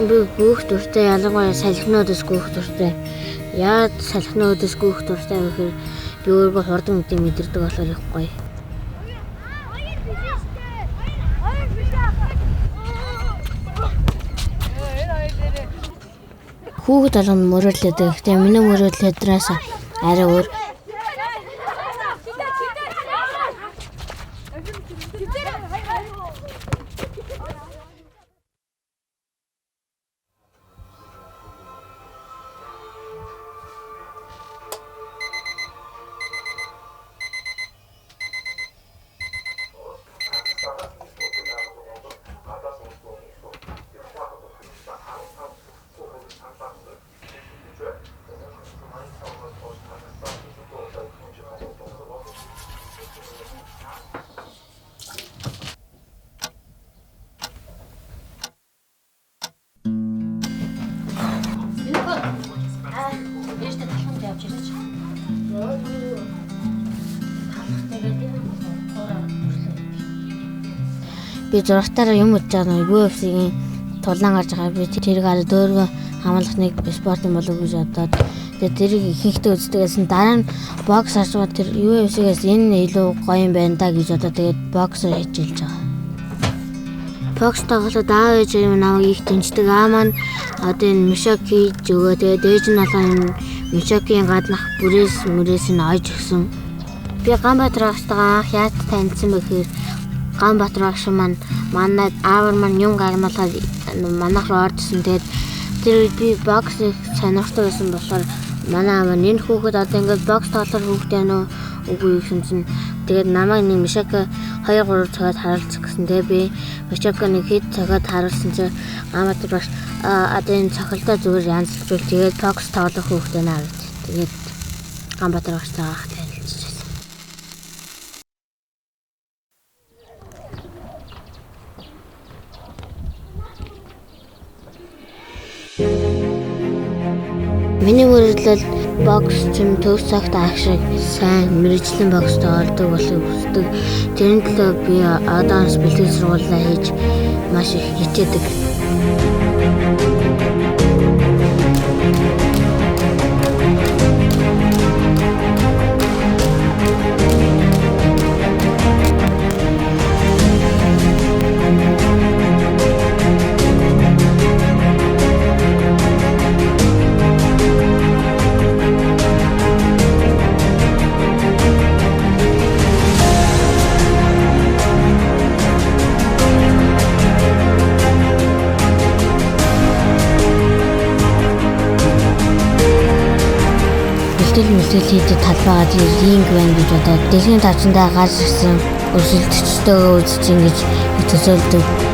би гүүх дуртай, ялангуяа салхинуудаас гүүх дуртай. Яагаад салхинуудаас гүүх дуртай вэ гэхээр би өөрөө хурдан үдээ мэдэрдэг болохоор их гоё. Хүүхэд болгоно мөрөөдлөдөг. Гэхдээ миний мөрөөдлөдрөөс арай өөр. Би зургатаараа юм үзэж байгаа нэг UFC-ийн тулаан гарч байгаа. Би тэрийг хараад дөөргөө хамгаалах нэг спорт юм болов уу гэж бодоод тэгээд тэрийг ихэнхдээ үздэг гэсэн. Дараа нь бокс харж тэр UFC-гээс энэ илүү гоё юм байна да гэж бодоод тэгээд боксоор хичээлж байгаа. Бокс тоглоод аав ээж юм намайг их дэмждэг. Аа маань одоо энэ мишок хийж өгөө. Тэгээд ээж нь болохоор мишокийн гаднах бүрээс нь ойж өгсөн. Би Ганбаатар агштайгаа анх яаж танилцсан бэ гэхээр Ганбаатар агш маань манай аавар маань юм гагнуулаад манайх руу ордсон. Тэгээд тэр үед би бокс их сонирхдаг байсан болохоор манай аав маань энэ хүүхэд одоо ингээд бокс тоглох хүүхэд байна уу үгүй гэсэн чинь тэгээд намайг нэг мишок 2-3 цагаад харуулчих гэсэн. Тэгээд би мишок нэг хэд цагаад харуулсан чинь Ганбаатар багш одоо энэ цохилтоо зүгээр янзлжуул тэгээд бокс тоглох хүүхэд байна гэж. Тэгээд Ганбаатар багштайгаа танилцчихсан. Миний мөрөдлөл бокс чим төв цагт ах шиг сайн мэрэгжлийн боксд ордог болохыг хүсдэг. Тэрэн төлөө би одоос бэлтгэл сургуулаа хийж маш их хичээдэг. Мэдээлэл хийдэг талбайгаа тэр ринг байна гэж бодоод дэлхийн тавцандаа гарч ирсэн өрсөлдөгчдөө үзэж ингэж төсөөлдөг.